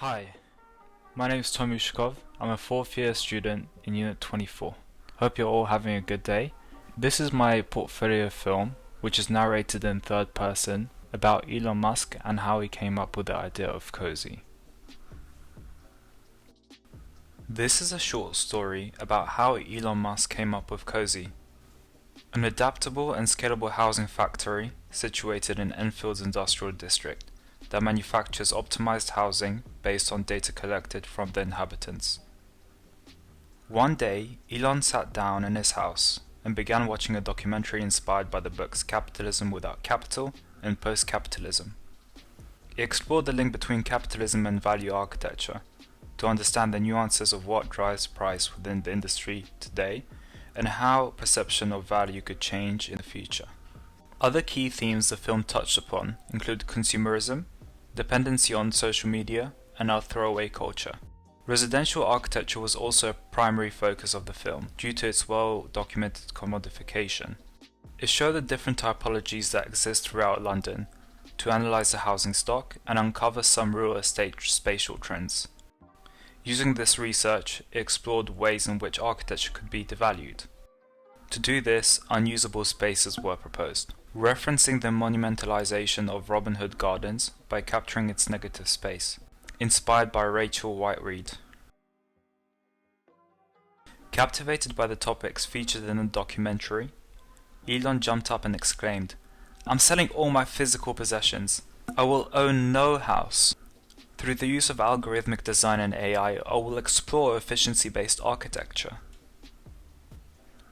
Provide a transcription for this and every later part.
Hi, my name is Ushakov. I'm a 4th year student in Unit 24. Hope you're all having a good day. This is my portfolio film, which is narrated in third person about Elon Musk and how he came up with the idea of Cozzz. This is a short story about how Elon Musk came up with Cozzz, an adaptable and scalable housing factory situated in Enfield's industrial district that manufactures optimized housing based on data collected from the inhabitants. One day, Elon sat down in his house and began watching a documentary inspired by the books Capitalism Without Capital and Post-Capitalism. He explored the link between capitalism and value architecture to understand the nuances of what drives price within the industry today and how perception of value could change in the future. Other key themes the film touched upon include consumerism, dependency on social media, and our throwaway culture. Residential architecture was also a primary focus of the film due to its well-documented commodification. It showed the different typologies that exist throughout London to analyze the housing stock and uncover some real estate spatial trends. Using this research, it explored ways in which architecture could be devalued. To do this, unusable spaces were proposed, referencing the monumentalization of Robin Hood Gardens by capturing its negative space, inspired by Rachel Whiteread. Captivated by the topics featured in the documentary, Elon jumped up and exclaimed, "I'm selling all my physical possessions. I will own no house. Through the use of algorithmic design and AI, I will explore efficiency-based architecture."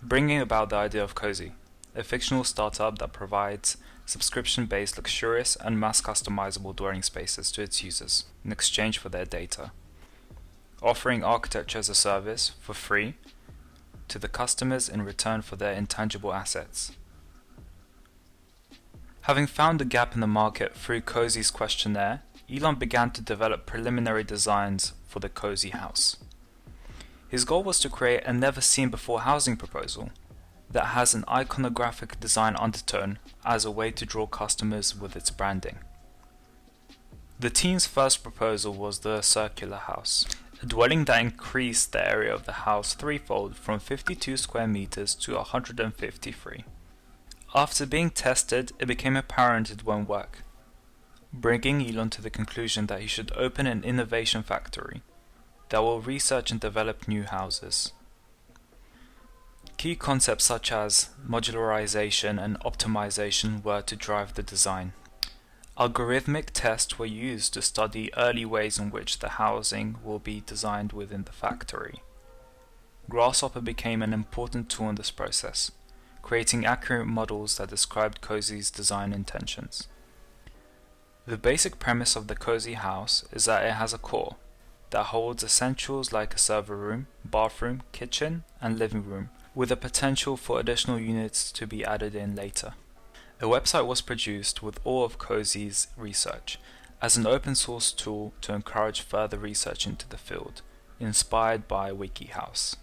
Bringing about the idea of Cozzz, a fictional startup that provides subscription-based luxurious and mass-customizable dwelling spaces to its users in exchange for their data, offering architecture as a service for free to the customers in return for their intangible assets. Having found a gap in the market through Cozz's questionnaire, Elon began to develop preliminary designs for the Cozzz house. His goal was to create a never-seen-before housing proposal that has an iconographic design undertone as a way to draw customers with its branding. The team's first proposal was the circular house, a dwelling that increased the area of the house threefold from 52 square meters to 153. After being tested, it became apparent it won't work, bringing Elon to the conclusion that he should open an innovation factory that will research and develop new houses. Key concepts such as modularization and optimization were to drive the design. Algorithmic tests were used to study early ways in which the housing will be designed within the factory. Grasshopper became an important tool in this process, creating accurate models that described Cozz's design intentions. The basic premise of the Cozzz house is that it has a core that holds essentials like a server room, bathroom, kitchen, and living room, with the potential for additional units to be added in later. A website was produced with all of Cozz's research as an open source tool to encourage further research into the field, inspired by WikiHouse.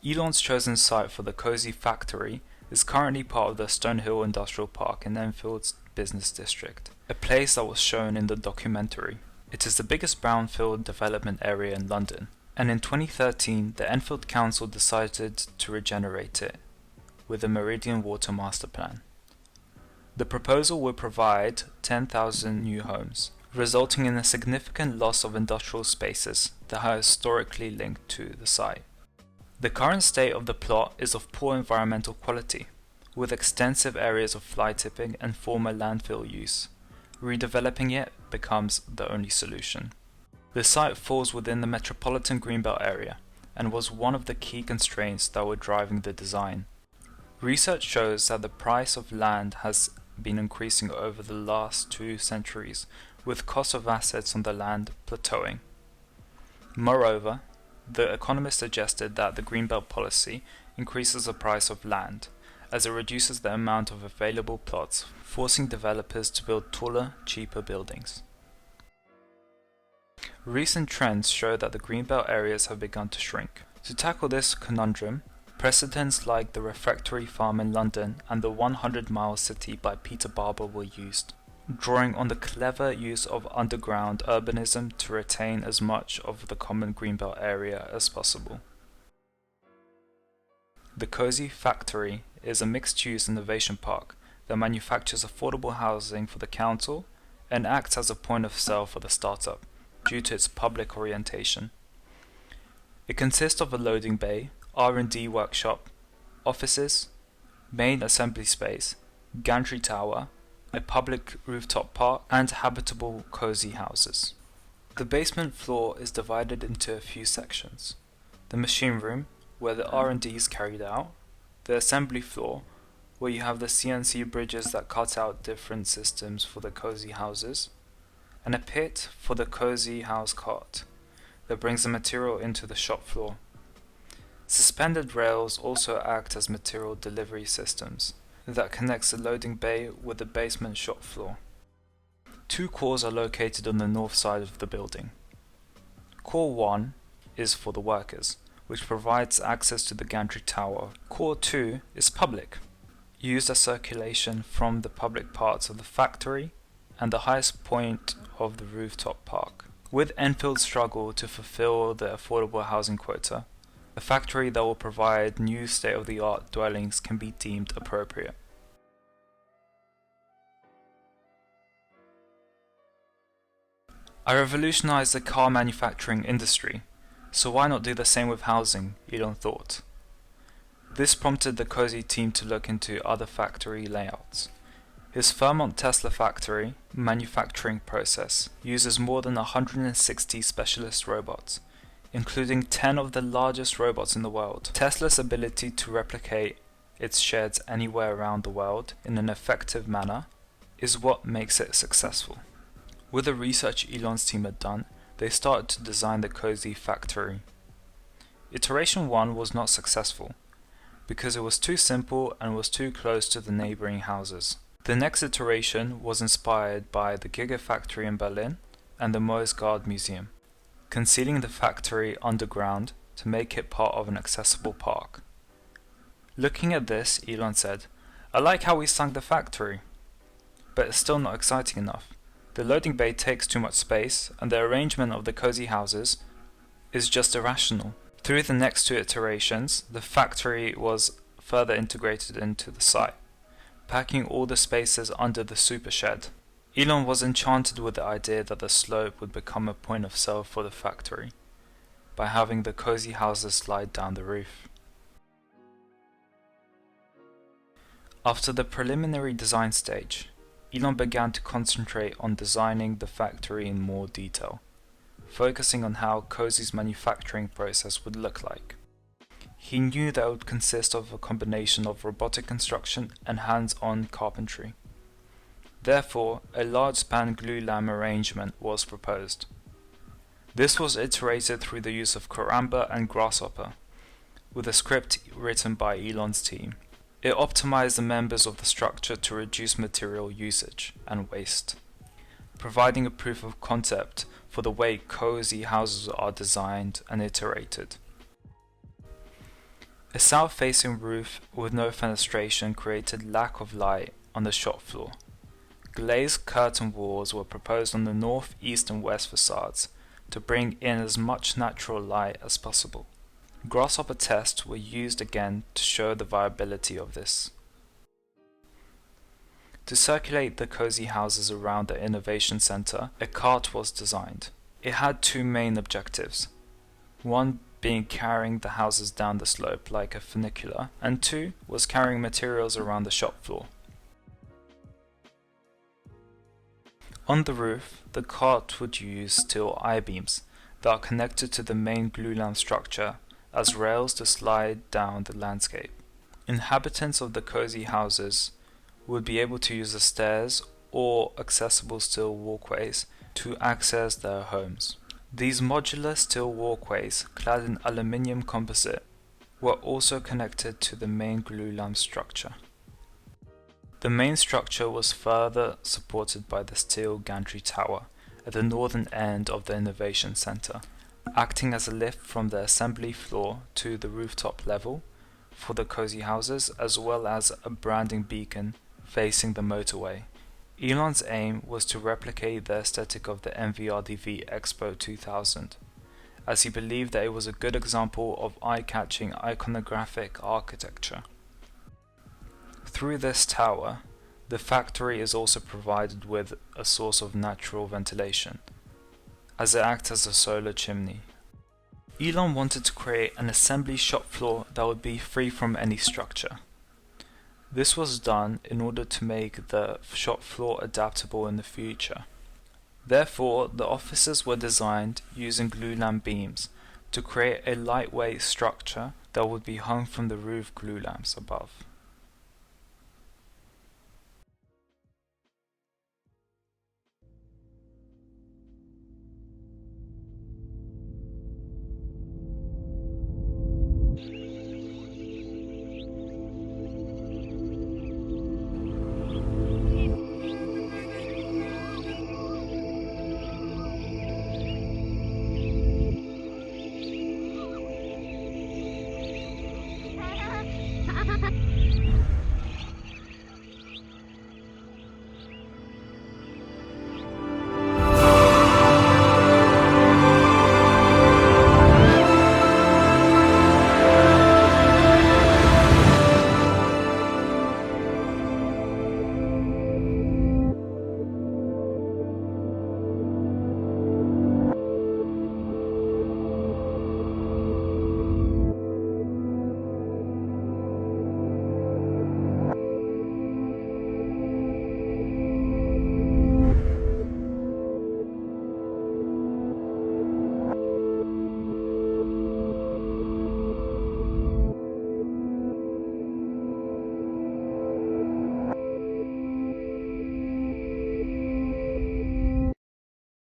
Elon's chosen site for the Cozzz factory is currently part of the Stonehill Industrial Park in Enfield's business district, a place that was shown in the documentary. It is the biggest brownfield development area in London, and in 2013 the Enfield Council decided to regenerate it with the Meridian Water Masterplan. The proposal would provide 10,000 new homes, resulting in a significant loss of industrial spaces that are historically linked to the site. The current state of the plot is of poor environmental quality, with extensive areas of fly tipping and former landfill use. Redeveloping it becomes the only solution. The site falls within the Metropolitan Green Belt area and was one of the key constraints that were driving the design. Research shows that the price of land has been increasing over the last 2 centuries, with cost of assets on the land plateauing. Moreover, the economist suggested that the Greenbelt policy increases the price of land, as it reduces the amount of available plots, forcing developers to build taller, cheaper buildings. Recent trends show that the Greenbelt areas have begun to shrink. To tackle this conundrum, precedents like the Refectory Farm in London and the 100 Mile City by Peter Barber were used. drawing on the clever use of underground urbanism to retain as much of the common greenbelt area as possible. The Cozzz Factory is a mixed-use innovation park that manufactures affordable housing for the council and acts as a point of sale for the startup due to its public orientation. It consists of a loading bay, R&D workshop, offices, main assembly space, gantry tower, a public rooftop park, and habitable cozy houses. The basement floor is divided into a few sections. The machine room, where the R&D is carried out, the assembly floor, where you have the CNC bridges that cut out different systems for the cozy houses, and a pit for the cozy house cart that brings the material into the shop floor. Suspended rails also act as material delivery systems that connects the loading bay with the basement shop floor. Two cores are located on the north side of the building. Core 1 is for the workers, which provides access to the gantry tower. Core 2 is public, used as circulation from the public parts of the factory and the highest point of the rooftop park. With Enfield's struggle to fulfill the affordable housing quota, a factory that will provide new state-of-the-art dwellings can be deemed appropriate. I revolutionized the car manufacturing industry, so why not do the same with housing, Elon thought. This prompted the Cozzz team to look into other factory layouts. His Fairmont Tesla factory manufacturing process uses more than 160 specialist robots, including 10 of the largest robots in the world. Tesla's ability to replicate its sheds anywhere around the world in an effective manner is what makes it successful. With the research Elon's team had done, they started to design the Cozzz factory. Iteration 1 was not successful, because it was too simple and was too close to the neighboring houses. The next iteration was inspired by the Gigafactory in Berlin and the Moesgaard Museum, concealing the factory underground to make it part of an accessible park. Looking at this, Elon said, "I like how we sunk the factory, but it's still not exciting enough. The loading bay takes too much space, and the arrangement of the cozy houses is just irrational." Through the next two iterations, the factory was further integrated into the site, packing all the spaces under the super shed. Elon was enchanted with the idea that the slope would become a point of sale for the factory, by having the cozy houses slide down the roof. After the preliminary design stage, Elon began to concentrate on designing the factory in more detail, focusing on how Cozz's manufacturing process would look like. He knew that it would consist of a combination of robotic construction and hands-on carpentry. Therefore, a large span glue-lam arrangement was proposed. This was iterated through the use of Caramba and Grasshopper, with a script written by Elon's team. It optimized the members of the structure to reduce material usage and waste, providing a proof of concept for the way cozy houses are designed and iterated. A south-facing roof with no fenestration created lack of light on the shop floor. Glazed curtain walls were proposed on the north, east and west facades to bring in as much natural light as possible. Grasshopper tests were used again to show the viability of this. To circulate the cozy houses around the Innovation Center, a cart was designed. It had two main objectives, one being carrying the houses down the slope like a funicular, and two was carrying materials around the shop floor. On the roof, the cart would use steel I-beams that are connected to the main glue-lam structure as rails to slide down the landscape. Inhabitants of the cozy houses would be able to use the stairs or accessible steel walkways to access their homes. These modular steel walkways, clad in aluminium composite, were also connected to the main glue-lam structure. The main structure was further supported by the steel gantry tower at the northern end of the Innovation Center, acting as a lift from the assembly floor to the rooftop level for the cozy houses, as well as a branding beacon facing the motorway. Elon's aim was to replicate the aesthetic of the MVRDV Expo 2000, as he believed that it was a good example of eye-catching iconographic architecture. Through this tower, the factory is also provided with a source of natural ventilation, as it acts as a solar chimney. Elon wanted to create an assembly shop floor that would be free from any structure. This was done in order to make the shop floor adaptable in the future. Therefore, the offices were designed using glulam beams to create a lightweight structure that would be hung from the roof glulams above.